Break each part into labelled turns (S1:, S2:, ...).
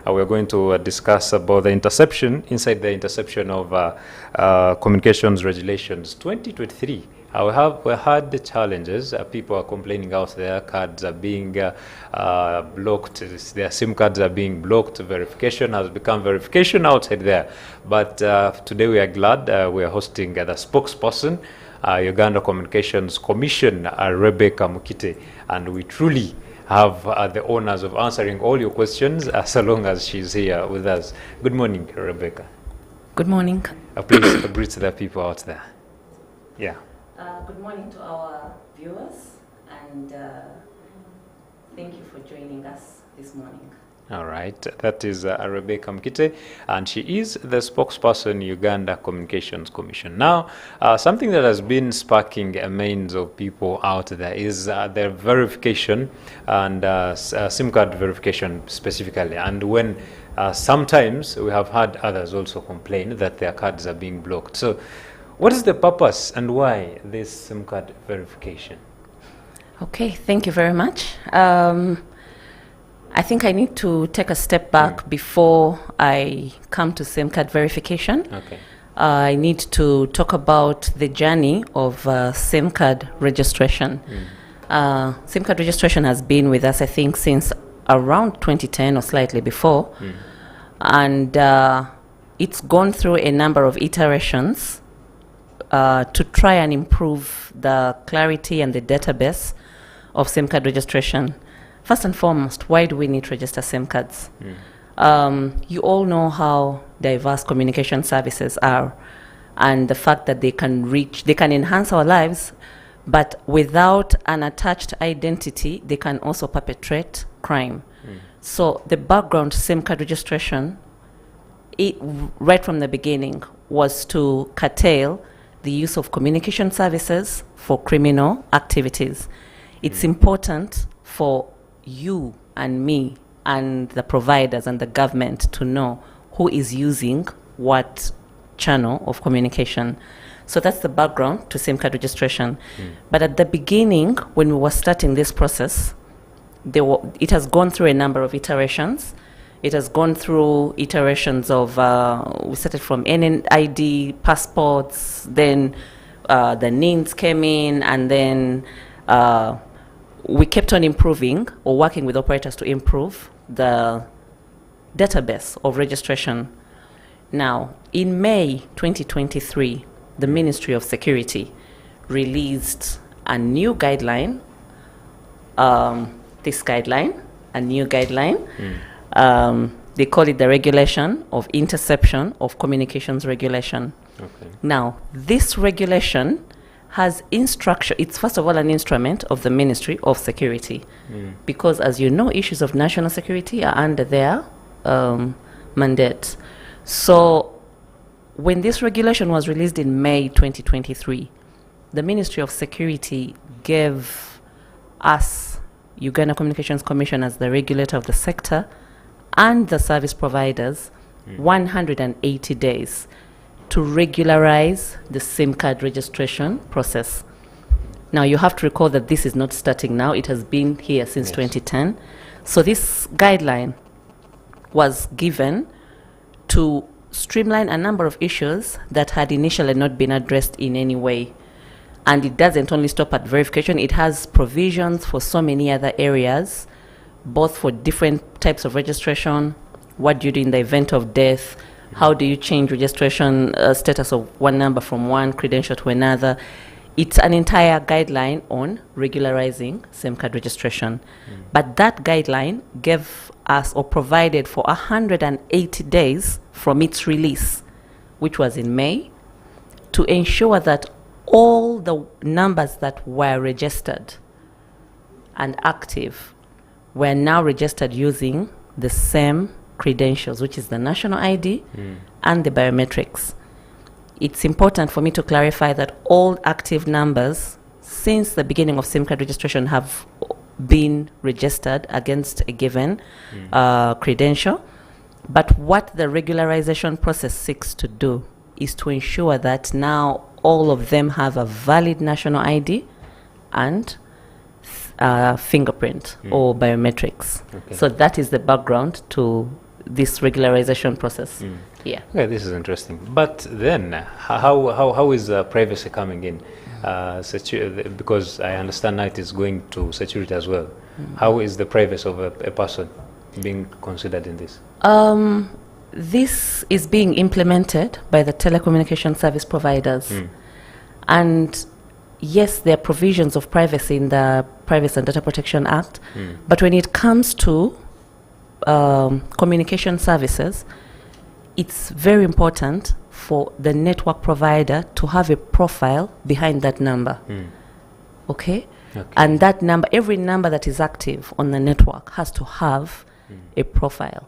S1: We're going to discuss about the interception, inside the interception of communications regulations 2023. We had the challenges. People are complaining out there. Cards are being blocked. Their SIM cards are being blocked. Verification has become verification outside there. But today we are glad we are hosting the spokesperson, Uganda Communications Commission, Rebecca Mukite, and we truly have the honors of answering all your questions so long as she's here with us. Good morning, Rebecca.
S2: Good morning.
S1: Please greet the people out there. Yeah.
S2: Good morning to our viewers, and thank you for joining us this morning.
S1: All right, that is Rebecca Mukite, and she is the spokesperson, Uganda Communications Commission. Now, something that has been sparking minds of people out there is their verification and SIM card verification specifically. And when sometimes we have had others also complain that their cards are being blocked. So, what is the purpose and why this SIM card verification?
S2: Okay, thank you very much. I think I need to take a step back before I come to SIM card verification.
S1: Okay.
S2: I need to talk about the journey of SIM card registration. SIM card registration has been with us, I think, since around 2010 or slightly before. And it's gone through a number of iterations to try and improve the clarity and the database of SIM card registration. First and foremost, why do we need to register SIM cards? You all know how diverse communication services are, and the fact that they can enhance our lives, but without an attached identity, they can also perpetrate crime. So the background to SIM card registration, right from the beginning, was to curtail the use of communication services for criminal activities. It's important for you and me and the providers and the government to know who is using what channel of communication. So that's the background to SIM card registration. But at the beginning, when we were starting this process, it has gone through a number of iterations. It has gone through iterations of, we started from NNID, passports, then the NINs came in, and then we kept on improving or working with operators to improve the database of registration. Now, in May 2023, the Ministry of Security released a new guideline, they call it the Regulation of Interception of Communications Regulation.
S1: Okay.
S2: Now, this regulation has instruction. It's first of all an instrument of the Ministry of Security, because, as you know, issues of national security are under their mandate. So when this regulation was released in May 2023, the Ministry of Security gave us, Uganda Communications Commission, as the regulator of the sector, and the service providers, 180 days to regularize the SIM card registration process. Now, you have to recall that this is not starting now. It has been here since 2010. So this guideline was given to streamline a number of issues that had initially not been addressed in any way. And it doesn't only stop at verification. It has provisions for so many other areas, both for different types of registration. What do you do in the event of death? How do you change registration status of one number from one credential to another? It's an entire guideline on regularizing SIM card registration. But that guideline gave us, or provided for, 180 days from its release, which was in May, to ensure that all the numbers that were registered and active were now registered using the same credentials, which is the national ID and the biometrics. It's important for me to clarify that all active numbers since the beginning of SIM card registration have been registered against a given credential. But what the regularization process seeks to do is to ensure that now all of them have a valid national ID and fingerprint or biometrics.
S1: Okay.
S2: So that is the background to this regularization process. Yeah.
S1: Okay, this is interesting. But then, how is privacy coming in? Because I understand now it is going to security as well. How is the privacy of a person being considered in this?
S2: This is being implemented by the telecommunication service providers. And yes, there are provisions of privacy in the Privacy and Data Protection Act. But when it comes to communication services, it's very important for the network provider to have a profile behind that number. Okay? And that number, every number that is active on the network has to have a profile.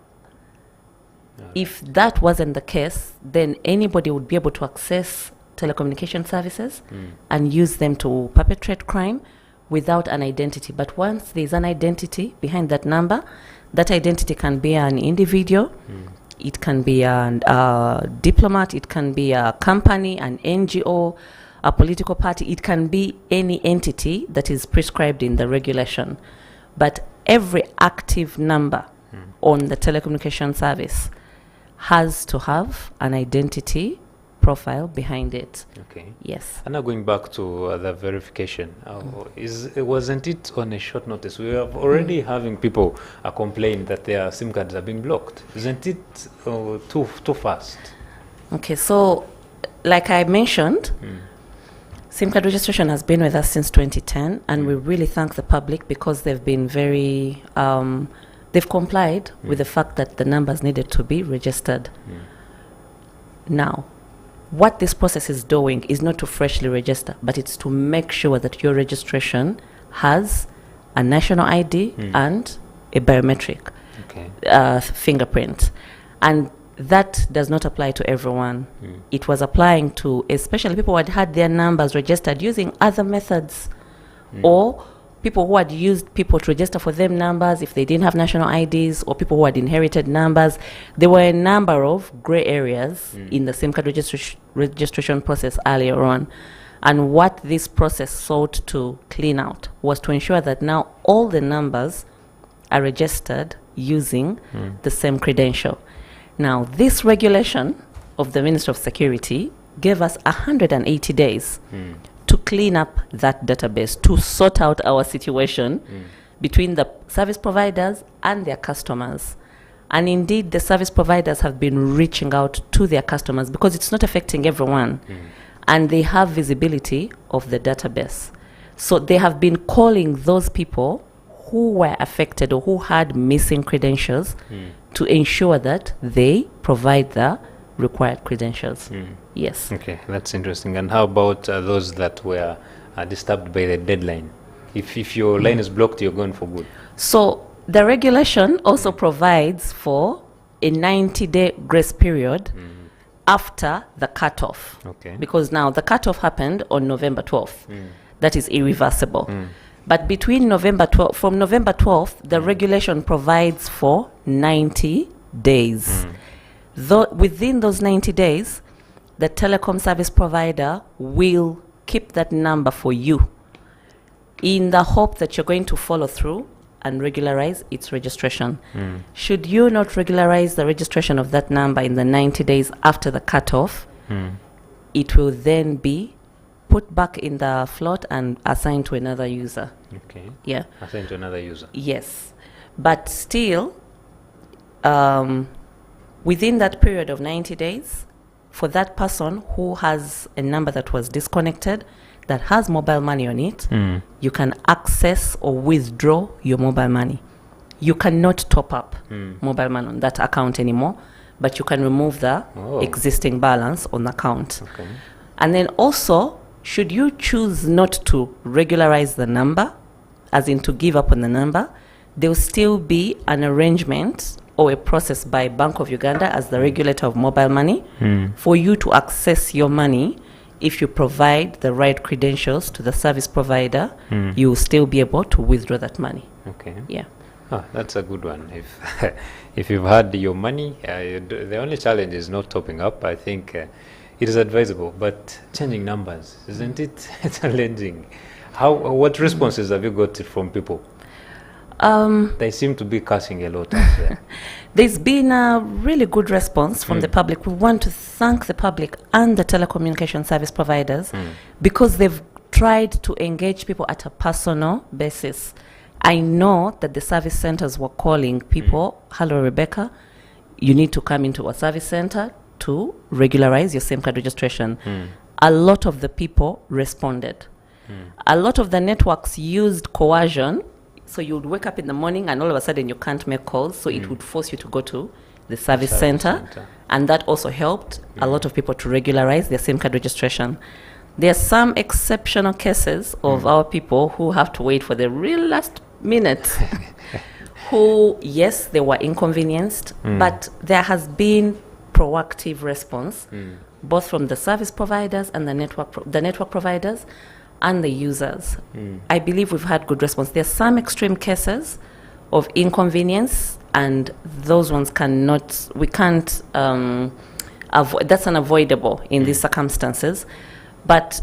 S2: If that wasn't the case, then anybody would be able to access telecommunication services and use them to perpetrate crime without an identity. But once there's an identity behind that number, that identity can be an individual, it can be a diplomat, it can be a company, an NGO, a political party, it can be any entity that is prescribed in the regulation. But every active number on the telecommunication service has to have an identity profile behind it.
S1: Okay.
S2: Yes.
S1: And now going back to the verification, wasn't it on a short notice? We are already having people complain that their SIM cards are being blocked. Isn't it too fast?
S2: Okay, so like I mentioned, SIM card registration has been with us since 2010, and we really thank the public because they've been very, they've complied with the fact that the numbers needed to be registered. Now, what this process is doing is not to freshly register, but it's to make sure that your registration has a national ID and a biometric fingerprint. And that does not apply to everyone. It was applying to especially people who had had their numbers registered using other methods, or people who had used people to register for them numbers if they didn't have national IDs, or people who had inherited numbers. There were a number of gray areas in the SIM card registration process earlier on. And what this process sought to clean out was to ensure that now all the numbers are registered using the same credential. Now, this regulation of the Ministry of Security gave us 180 days to clean up that database, to sort out our situation between the service providers and their customers. And indeed, the service providers have been reaching out to their customers because it's not affecting everyone. And they have visibility of the database. So they have been calling those people who were affected or who had missing credentials to ensure that they provide the required credentials. Yes.
S1: Okay, that's interesting. And how about those that were disturbed by the deadline? If your line is blocked, you're gone for good.
S2: So the regulation also provides for a 90-day grace period after the cutoff.
S1: Okay.
S2: Because now the cutoff happened on November 12th. That is irreversible. But between November 12th, from November 12th, the regulation provides for 90 days. Though within those 90 days, the telecom service provider will keep that number for you in the hope that you're going to follow through and regularize its registration. Should you not regularize the registration of that number in the 90 days after the cutoff, it will then be put back in the float and assigned to another user.
S1: Okay.
S2: Yeah.
S1: Assigned to another user.
S2: Yes. But still, within that period of 90 days, for that person who has a number that was disconnected, that has mobile money on it, you can access or withdraw your mobile money. You cannot top up mobile money on that account anymore, but you can remove the existing balance on the account.
S1: Okay.
S2: And then also, should you choose not to regularize the number, as in to give up on the number, there will still be an arrangement or a process by Bank of Uganda as the regulator of mobile money for you to access your money. If you provide the right credentials to the service provider, you will still be able to withdraw that money.
S1: Okay.
S2: Yeah.
S1: That's a good one. If you've had your money, the only challenge is not topping up. I think it is advisable, but changing numbers, isn't it challenging? What responses have you got from people? They seem to be cussing a lot out there.
S2: There's been a really good response from the public. We want to thank the public and the telecommunication service providers because they've tried to engage people at a personal basis. I know that the service centers were calling people, hello, Rebecca, you need to come into a service center to regularize your SIM card registration. A lot of the people responded. A lot of the networks used coercion. So you would wake up in the morning and all of a sudden you can't make calls. So it would force you to go to the service center. And that also helped a lot of people to regularize their SIM card registration. There are some exceptional cases of our people who have to wait for the real last minute who, yes, they were inconvenienced, but there has been proactive response both from the service providers and the network providers and the users. I believe we've had good response. There's some extreme cases of inconvenience, and those ones we can't avoid. That's unavoidable in these circumstances. But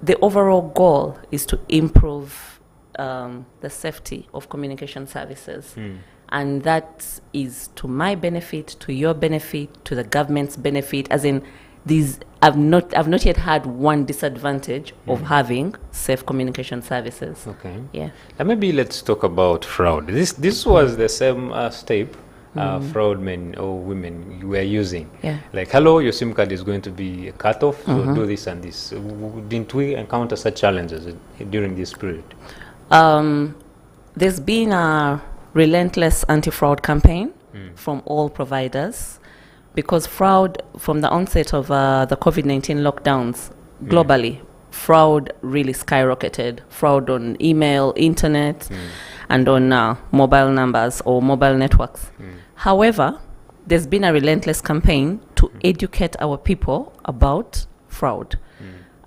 S2: the overall goal is to improve the safety of communication services. And that is to my benefit, to your benefit, to the government's benefit, as in I've not yet had one disadvantage of having safe communication services.
S1: Okay.
S2: Yeah.
S1: And maybe let's talk about fraud. This was the same step fraud men or women you were using.
S2: Yeah.
S1: Like, hello, your SIM card is going to be cut off, so do this and this. Didn't we encounter such challenges during this period?
S2: There's been a relentless anti-fraud campaign from all providers, because fraud, from the onset of the COVID-19 lockdowns globally, fraud really skyrocketed. Fraud on email, internet, and on mobile numbers or mobile networks. However, there's been a relentless campaign to educate our people about fraud.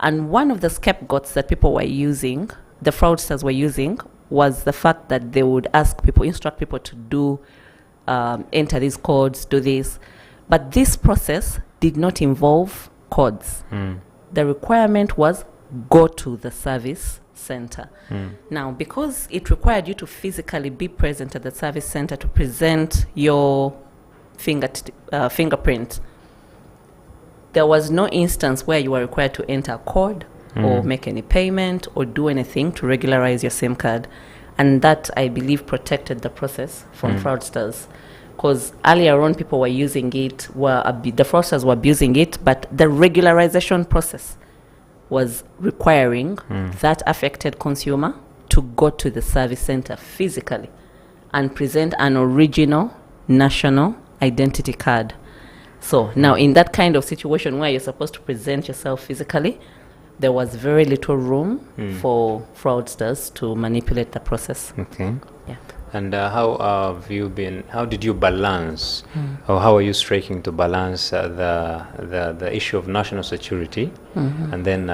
S2: And one of the scapegoats that people were using, the fraudsters were using, was the fact that they would instruct people to enter these codes, do this. But this process did not involve codes. The requirement was go to the service center. Now, because it required you to physically be present at the service center to present your fingerprint, there was no instance where you were required to enter a code or make any payment or do anything to regularize your SIM card. And that, I believe, protected the process from fraudsters. Because earlier on, people were using it, the fraudsters were abusing it, but the regularization process was requiring that affected consumer to go to the service center physically and present an original national identity card. So now, in that kind of situation where you're supposed to present yourself physically, there was very little room for fraudsters to manipulate the process.
S1: Okay.
S2: Yeah.
S1: And how did you balance, or how are you striking to balance the issue of national security and then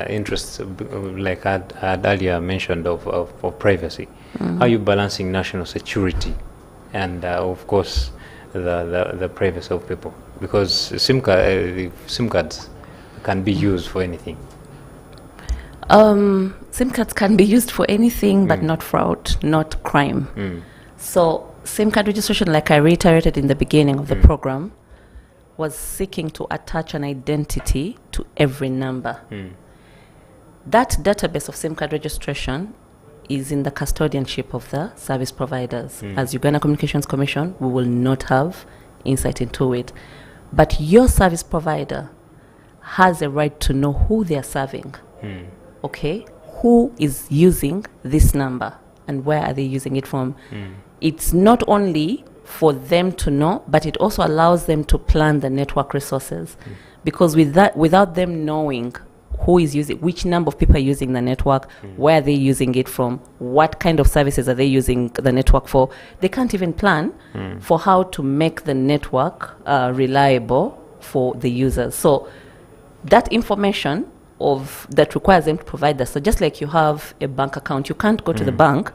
S1: interests, like I had earlier mentioned, of privacy? How are you balancing national security and, of course, the privacy of people? Because SIM cards can be used for anything.
S2: SIM cards can be used for anything, but not fraud, not crime. So SIM card registration, like I reiterated in the beginning of the program, was seeking to attach an identity to every number. That database of SIM card registration is in the custodianship of the service providers. As Uganda Communications Commission, we will not have insight into it. But your service provider has a right to know who they are serving. Okay, who is using this number and where are they using it from? It's not only for them to know, but it also allows them to plan the network resources. Because without them knowing who is using, which number of people are using the network, where are they using it from, what kind of services are they using the network for, they can't even plan for how to make the network reliable for the users. So that information that requires them to provide that. So just like you have a bank account, you can't go to the bank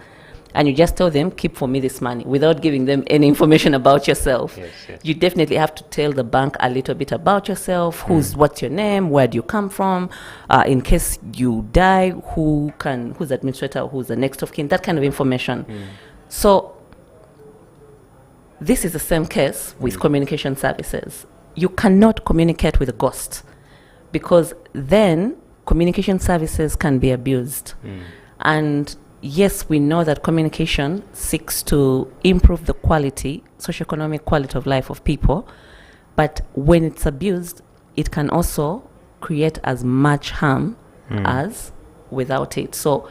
S2: and you just tell them, keep for me this money, without giving them any information about yourself.
S1: Yes.
S2: You definitely have to tell the bank a little bit about yourself. What's your name? Where do you come from? In case you die, who's the administrator? Who's the next of kin? That kind of information. So this is the same case with communication services. You cannot communicate with a ghost, because then communication services can be abused. And yes, we know that communication seeks to improve the quality, socioeconomic quality of life of people, but when it's abused, it can also create as much harm as without it. So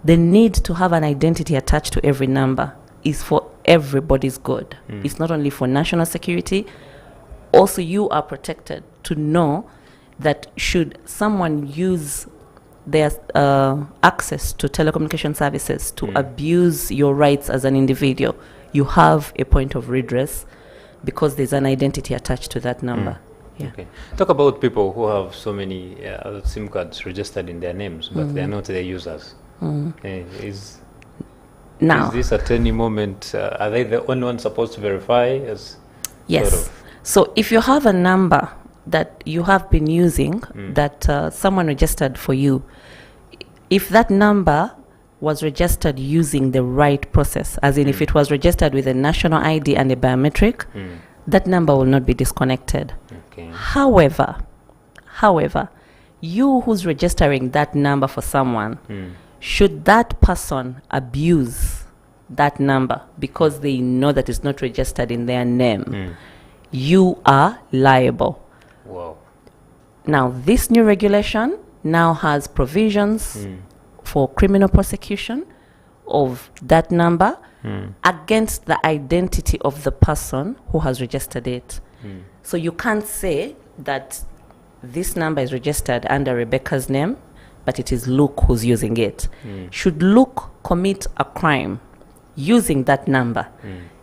S2: the need to have an identity attached to every number is for everybody's good. It's not only for national security. Also, you are protected to know that should someone use their access to telecommunication services to abuse your rights as an individual, you have a point of redress because there's an identity attached to that number. Yeah.
S1: Okay. Talk about people who have so many SIM cards registered in their names, but they're not their users. Is this at any moment, are they the only ones supposed to verify?
S2: Yes.
S1: Sort of?
S2: So if you have a number that you have been using, that someone registered for you, if that number was registered using the right process, as in if it was registered with a national ID and a biometric, that number will not be disconnected.
S1: Okay.
S2: However, you who's registering that number for someone, should that person abuse that number because they know that it's not registered in their name, you are liable.
S1: Wow.
S2: Now, this new regulation now has provisions for criminal prosecution of that number against the identity of the person who has registered it. So you can't say that this number is registered under Rebecca's name, but it is Luke who's using it. Should Luke commit a crime using that number,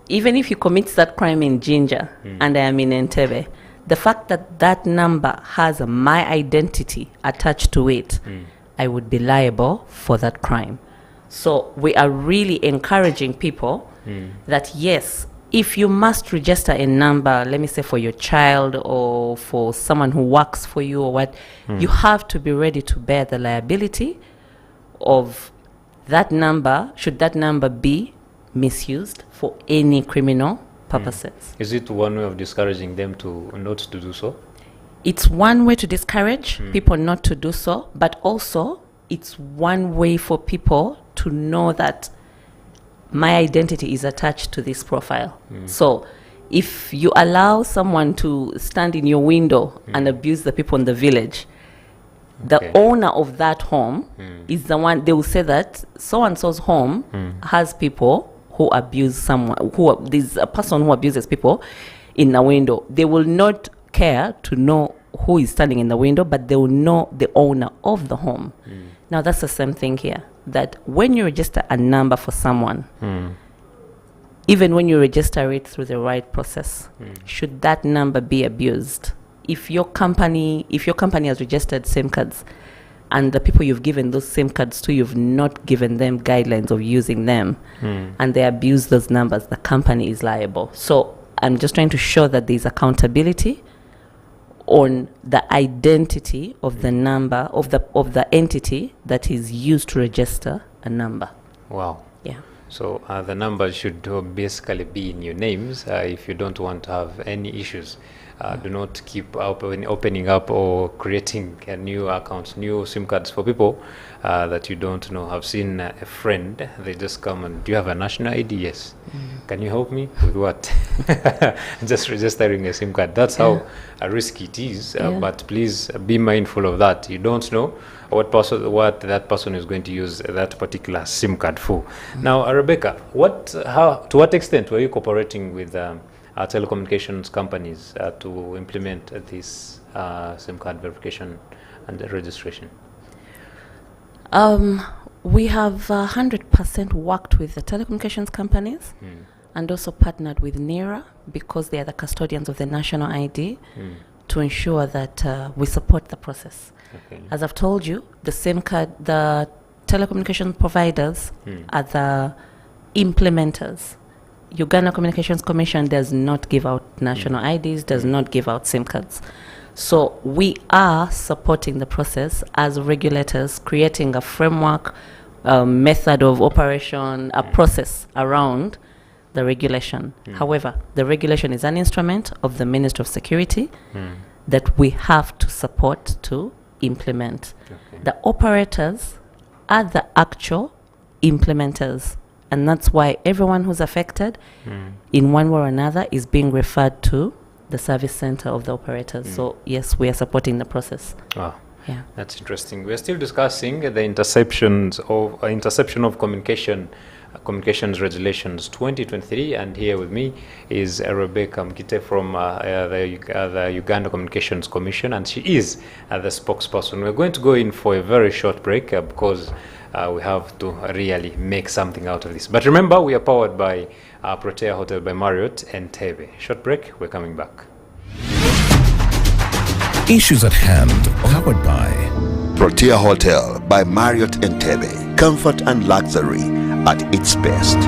S2: even if he commits that crime in Jinja and I am in Entebbe, the fact that that number has my identity attached to it, I would be liable for that crime. So we are really encouraging people that yes, if you must register a number, let me say for your child or for someone who works for you or what, you have to be ready to bear the liability of that number, should that number be misused for any criminal purposes.
S1: Is it one way of discouraging them to not to do so?
S2: It's one way to discourage people not to do so, but also it's one way for people to know that my identity is attached to this profile. So if you allow someone to stand in your window and abuse the people in the village, the owner of that home is the one, they will say that so-and-so's home has people who abuse someone, there's a person who abuses people in a window. They will not care to know who is standing in the window, but they will know the owner of the home. Now that's the same thing here, that when you register a number for someone, even when you register it through the right process, should that number be abused? If your company has registered SIM cards and the people you've given those SIM cards to, you've not given them guidelines of using them, and they abuse those numbers, the company is liable. So I'm just trying to show that there's accountability on the identity of the number of the entity that is used to register a number.
S1: Wow.
S2: Yeah.
S1: So the numbers should basically be in your names if you don't want to have any issues. Do not keep opening up or creating new accounts, new SIM cards for people that you don't know. I've seen a friend, they just come and, do you have a national ID? Yes. Can you help me with what? Just registering a SIM card. That's how risky it is. But please be mindful of that. You don't know what that person is going to use that particular SIM card for. Now, Rebecca, to what extent were you cooperating with telecommunications companies to implement this SIM card verification and registration?
S2: We have 100% worked with the telecommunications companies and also partnered with NERA because they are the custodians of the national ID to ensure that we support the process.
S1: Okay.
S2: As I've told you, the SIM card, the telecommunication providers are the implementers. Uganda Communications Commission does not give out national IDs, does not give out SIM cards. So we are supporting the process as regulators, creating a framework, method of operation, a process around the regulation. However, the regulation is an instrument of the Ministry of Security that we have to support to implement.
S1: Okay.
S2: The operators are the actual implementers, and that's why everyone who's affected in one way or another is being referred to the service center of the operators. So yes, we are supporting the process.
S1: Wow.
S2: Yeah.
S1: That's interesting. We're still discussing the interception of communications regulations 2023, and here with me is Rebecca Mukite from the Uganda Communications Commission, and she is the spokesperson. We're going to go in for a very short break because we have to really make something out of this. But remember, we are powered by Protea Hotel by Marriott and Entebbe. Short break, we're coming back.
S3: Issues at hand, powered by
S4: Protea Hotel by Marriott Entebbe. Comfort and luxury at its best.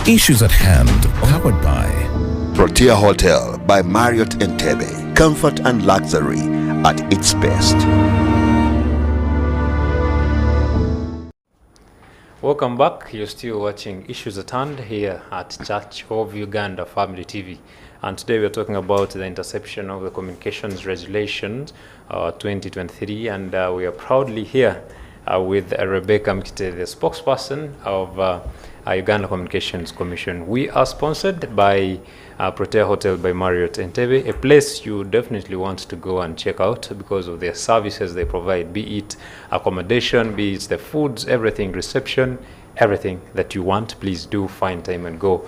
S3: Issues at Hand, powered by
S4: Protea Hotel by Marriott Entebbe. Comfort and luxury at its best.
S1: Welcome back. You're still watching Issues at Hand here at Church of Uganda Family TV. And today we're talking about the interception of the Communications Regulations 2023. And we are proudly here with Rebecca Mukite, the spokesperson of Uganda Communications Commission. We are sponsored by Protea Hotel by Marriott Entebbe, a place you definitely want to go and check out because of their services they provide, be it accommodation, be it the foods, everything, reception, everything that you want. Please do find time and go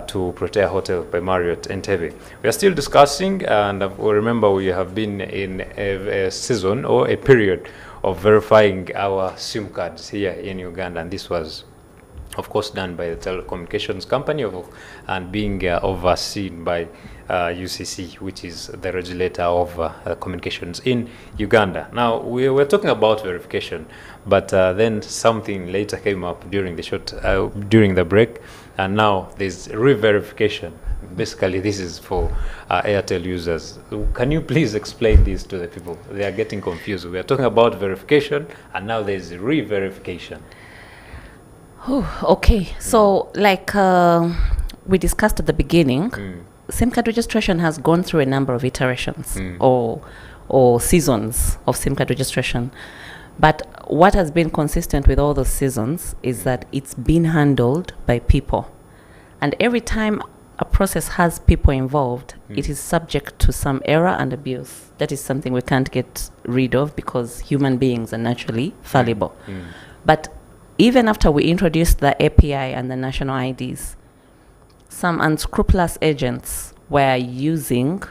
S1: to Protea Hotel by Marriott Entebbe. We are still discussing, and remember we have been in a season or a period of verifying our SIM cards here in Uganda, and this was of course done by the telecommunications company and being overseen by UCC, which is the regulator of communications in Uganda. Now we were talking about verification, but then something later came up during the during the break, and now there's re-verification. Basically, this is for Airtel users. Can you please explain this to the people? They are getting confused. We are talking about verification, and now there's re-verification.
S2: Okay, so like we discussed at the beginning, SIM card registration has gone through a number of iterations or seasons of SIM card registration. But what has been consistent with all those seasons is that it's been handled by people. And every time a process has people involved, it is subject to some error and abuse. That is something we can't get rid of because human beings are naturally fallible. But even after we introduced the API and the national IDs, some unscrupulous agents were using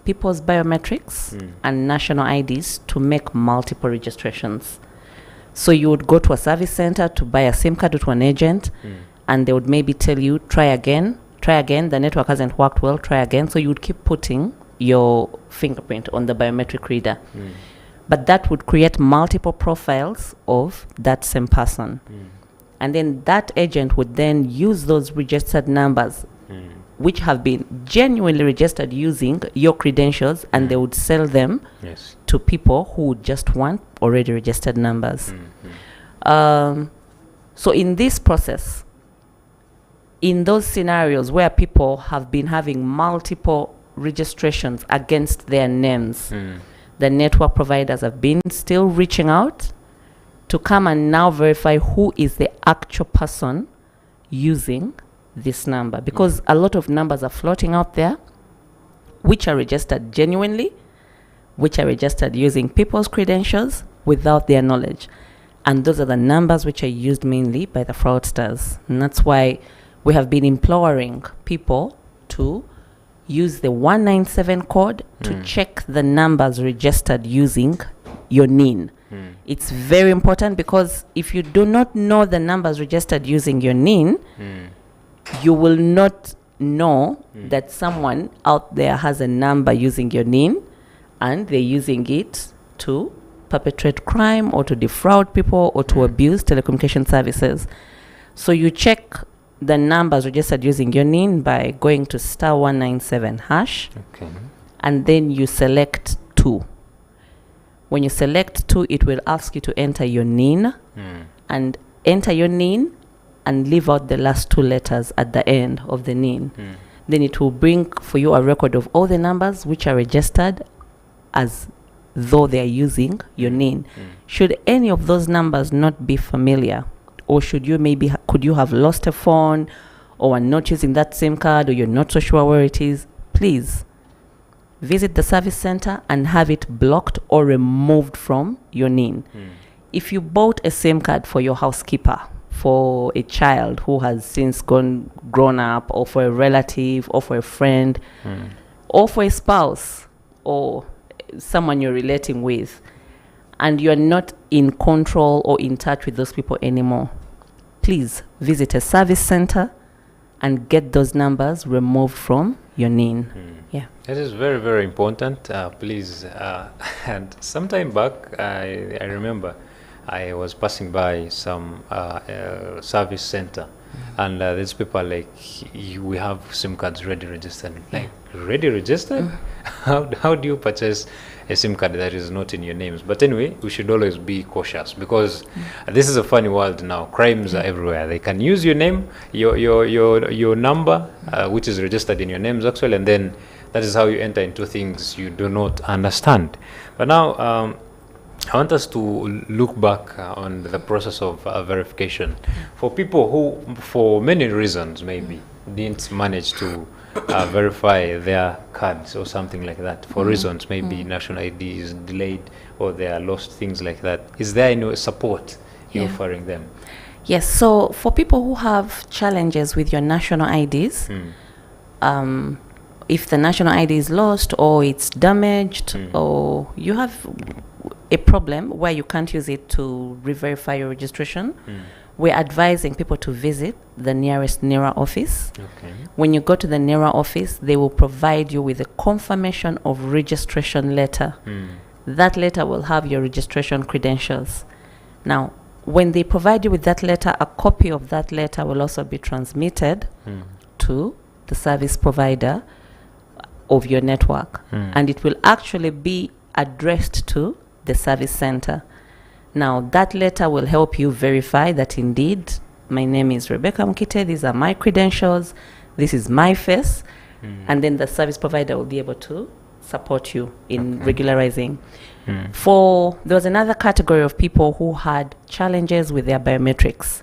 S2: people's biometrics and national IDs to make multiple registrations. So you would go to a service center to buy a SIM card to an agent, and they would maybe tell you, try again, the network hasn't worked well, try again. So you would keep putting your fingerprint on the biometric reader. But that would create multiple profiles of that same person. And then that agent would then use those registered numbers, which have been genuinely registered using your credentials, and they would sell them to people who would just want already registered numbers. So in this process, in those scenarios where people have been having multiple registrations against their names, the network providers have been still reaching out to come and now verify who is the actual person using this number, because a lot of numbers are floating out there which are registered genuinely, which are registered using people's credentials without their knowledge, and those are the numbers which are used mainly by the fraudsters. And that's why we have been imploring people to use the 197 code to check the numbers registered using your NIN. It's very important, because if you do not know the numbers registered using your NIN, you will not know that someone out there has a number using your NIN and they're using it to perpetrate crime or to defraud people or to abuse telecommunication services. So you check the numbers registered using your NIN by going to *197#, and then you select 2. When you select 2, it will ask you to enter your NIN, and enter your NIN and leave out the last 2 letters at the end of the NIN. Then it will bring for you a record of all the numbers which are registered as though they are using your NIN. Should any of those numbers not be familiar, or should you could you have lost a phone or are not using that SIM card, or you're not so sure where it is, please visit the service center and have it blocked or removed from your NIN. If you bought a SIM card for your housekeeper, for a child who has since grown up, or for a relative, or for a friend, or for a spouse, or someone you're relating with, and you're not in control or in touch with those people anymore, please visit a service center and get those numbers removed from your NIN. Yeah.
S1: It is very, very important. Please, and sometime back, I remember I was passing by some service center, And these people are like, we have SIM cards ready registered. Like, ready registered? How do you purchase a SIM card that is not in your names? But anyway, we should always be cautious, because this is a funny world now. Crimes are everywhere. They can use your name, your number, which is registered in your names actually, and then that is how you enter into things you do not understand. But now, I want us to look back on the process of verification for people who, for many reasons maybe, didn't manage to verify their cards or something like that. For reasons, maybe national ID is delayed or they are lost, things like that. Is there any support you're offering them?
S2: Yes, so for people who have challenges with your national IDs, if the national ID is lost or it's damaged or you have a problem where you can't use it to re-verify your registration, we're advising people to visit the nearest NERA office.
S1: Okay.
S2: When you go to the NERA office, they will provide you with a confirmation of registration letter. That letter will have your registration credentials. Now, when they provide you with that letter, a copy of that letter will also be transmitted to the service provider of your network. And it will actually be addressed to the service center. Now, that letter will help you verify that indeed, my name is Rebecca Mukite, these are my credentials, this is my face, and then the service provider will be able to support you in regularizing. There was another category of people who had challenges with their biometrics.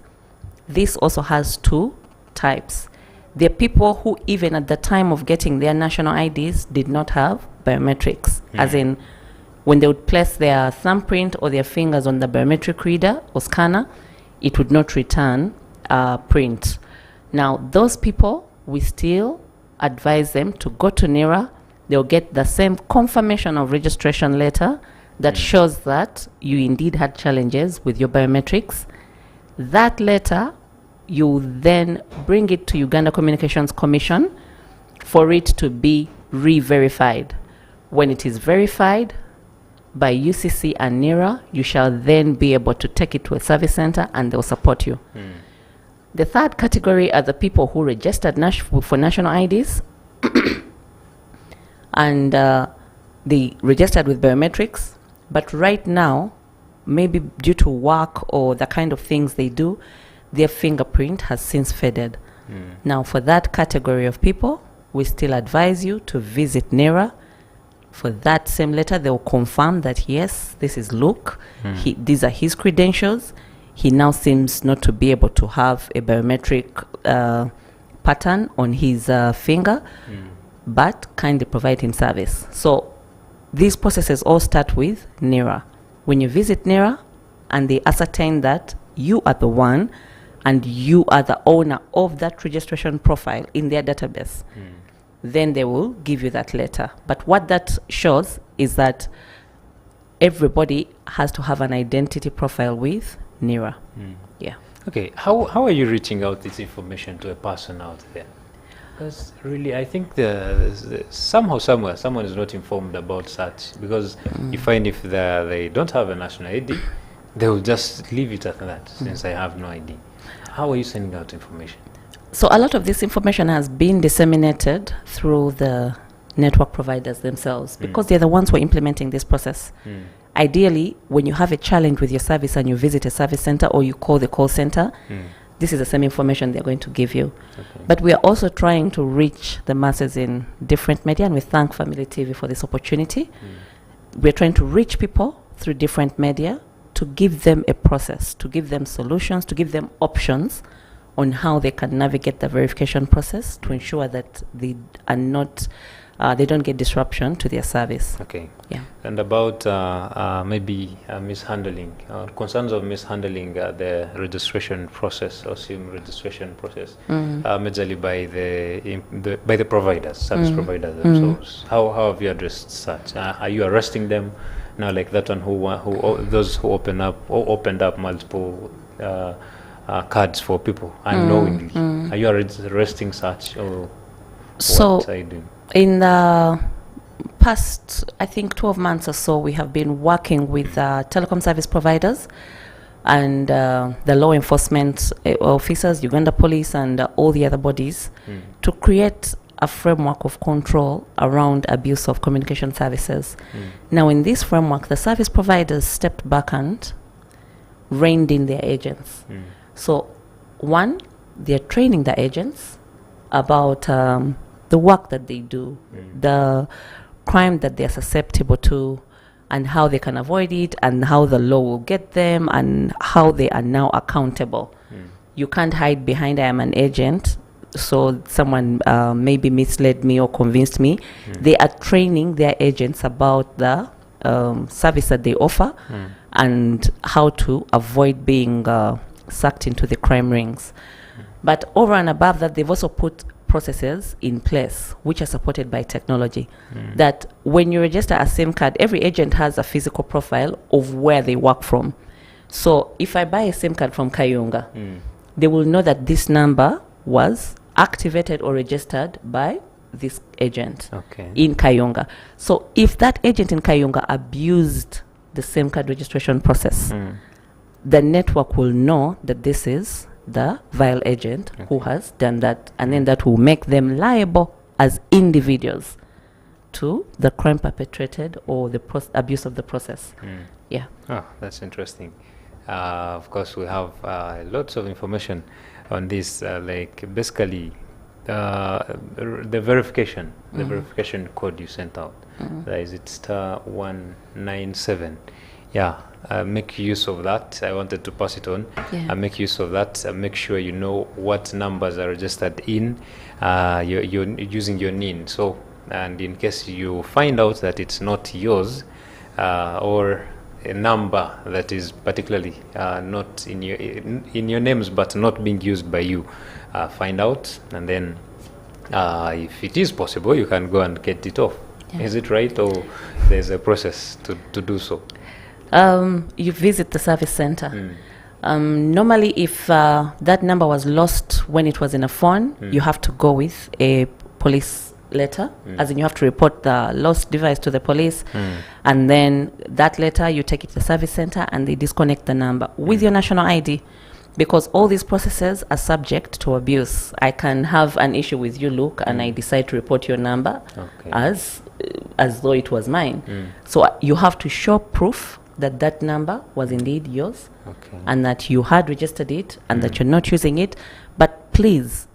S2: This also has two types. There are people who, even at the time of getting their national IDs, did not have biometrics, as in when they would place their thumbprint or their fingers on the biometric reader or scanner, it would not return a print. Now, those people, we still advise them to go to NERA. They'll get the same confirmation of registration letter that shows that you indeed had challenges with your biometrics. That letter, you then bring it to Uganda Communications Commission for it to be re-verified. When it is verified by UCC and NERA, you shall then be able to take it to a service center and they'll support you. The third category are the people who registered for national IDs and they registered with biometrics, but right now, maybe due to work or the kind of things they do, their fingerprint has since faded. Now, for that category of people, we still advise you to visit NERA. For that same letter, they will confirm that, yes, this is Luke. These are his credentials. He now seems not to be able to have a biometric pattern on his finger, but kindly provide him service. So these processes all start with NERA. When you visit NERA and they ascertain that you are the one and you are the owner of that registration profile in their database, then they will give you that letter. But what that shows is that everybody has to have an identity profile with NERA. Yeah.
S1: Okay, how are you reaching out this information to a person out there? Because really, I think somehow, somewhere, someone is not informed about such, because you find if they don't have a national ID, they will just leave it at that, since I have no ID. How are you sending out information?
S2: So a lot of this information has been disseminated through the network providers themselves, because they're the ones who are implementing this process. Ideally, when you have a challenge with your service and you visit a service center or you call the call center, this is the same information they're going to give you. But we are also trying to reach the masses in different media, and we thank Family TV for this opportunity. We're trying to reach people through different media to give them a process, to give them solutions, to give them options on how they can navigate the verification process to ensure that they are not, they don't get disruption to their service.
S1: Okay.
S2: Yeah.
S1: And about maybe mishandling, concerns of mishandling the registration process or SIM registration process, majorly by the providers, service providers themselves. How have you addressed such? Are you arresting them now, like that one those who opened up multiple cards for people unknowingly? Are you arresting such, or what are you doing?
S2: In the past, I think 12 months or so, we have been working with telecom service providers and the law enforcement officers, Uganda Police, and all the other bodies to create a framework of control around abuse of communication services. Now, in this framework, the service providers stepped back and reined in their agents. So, one, they're training the agents about the work that they do, the crime that they're susceptible to, and how they can avoid it, and how the law will get them, and how they are now accountable. You can't hide behind, I am an agent, so someone maybe misled me or convinced me. They are training their agents about the service that they offer and how to avoid being sucked into the crime rings. But over and above that, they've also put processes in place which are supported by technology, that when you register a SIM card, every agent has a physical profile of where they work from. So if I buy a SIM card from Kayunga, they will know that this number was activated or registered by this agent in Kayunga. So if that agent in Kayunga abused the SIM card registration process, the network will know that this is the vile agent who has done that, and then that will make them liable as individuals to the crime perpetrated or the abuse of the process. Yeah.
S1: Oh, that's interesting. Of course, we have lots of information on this, like basically the verification, the verification code you sent out. That is it, *197. Yeah. Make use of that. I wanted to pass it on. Make use of that. Make sure you know what numbers are registered in you're using your NIN. So, and in case you find out that it's not yours, or a number that is particularly not in your names but not being used by you, find out, and then if it is possible, you can go and get it off. Is it right, or there's a process to do so?
S2: You visit the service center. Normally, if that number was lost when it was in a phone, you have to go with a police letter, as in you have to report the lost device to the police, and then that letter you take it to the service center and they disconnect the number with your national ID, because all these processes are subject to abuse. I can have an issue with you, Luke, and I decide to report your number as though it was mine. So you have to show proof that that number was indeed yours, and that you had registered it, and that you're not using it. But please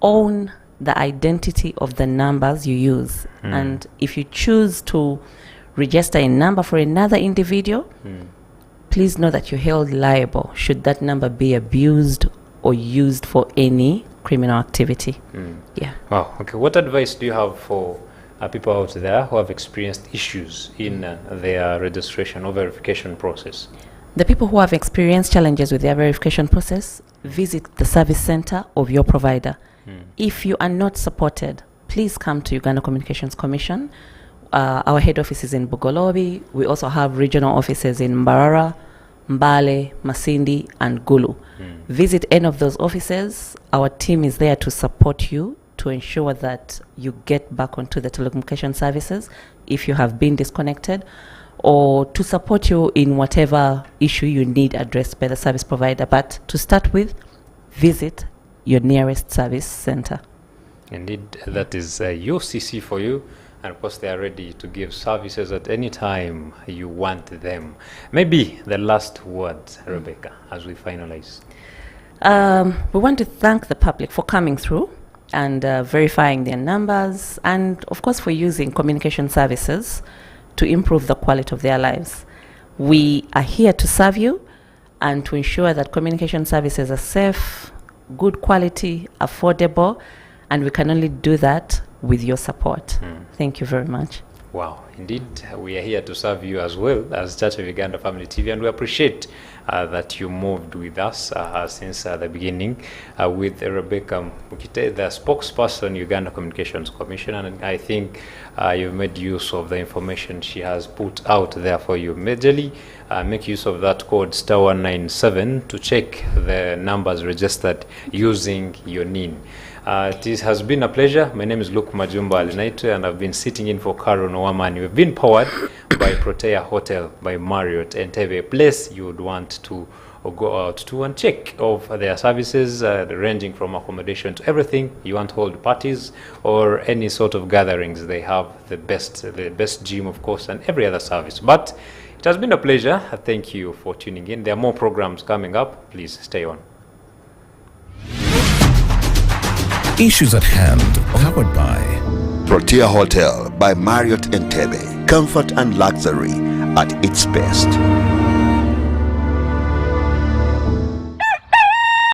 S2: own the identity of the numbers you use. And if you choose to register a number for another individual, please know that you're held liable should that number be abused or used for any criminal activity. Yeah.
S1: Wow. Okay. What advice do you have for people out there who have experienced issues in their registration or verification process?
S2: The people who have experienced challenges with their verification process, visit the service center of your provider. If you are not supported, please come to Uganda Communications Commission. Our head office is in Bugolobi. We also have regional offices in Mbarara, Mbale, Masindi, and Gulu. Visit any of those offices. Our team is there to support you, to ensure that you get back onto the telecommunication services if you have been disconnected, or to support you in whatever issue you need addressed by the service provider. But to start with, visit your nearest service center.
S1: Indeed, that is UCC for you. And of course, they are ready to give services at any time you want them. Maybe the last words, Rebecca, as we finalize.
S2: We want to thank the public for coming through and verifying their numbers, and of course for using communication services to improve the quality of their lives. We are here to serve you and to ensure that communication services are safe, good quality, affordable, and we can only do that with your support. Thank you very much.
S1: Wow, indeed, we are here to serve you as well as Church of Uganda Family TV, and we appreciate that you moved with us since the beginning with Rebecca Mukite, the spokesperson, Uganda Communications Commission, and I think you've made use of the information she has put out there for you. Majorly, make use of that code *197 to check the numbers registered using your NIN. It has been a pleasure. My name is Luke Majumba Alinaitwe, and I've been sitting in for Karo Nwamani. We've been powered by Protea Hotel by Marriott Entebbe, a place you would want to or go out to and check of their services, ranging from accommodation to everything. You want to hold parties or any sort of gatherings, they have the best gym, of course, and every other service. But it has been a pleasure. Thank you for tuning in. There are more programs coming up. Please stay on.
S3: Issues at Hand, powered by
S4: Protea Hotel by Marriott Entebbe. Comfort and luxury at its best.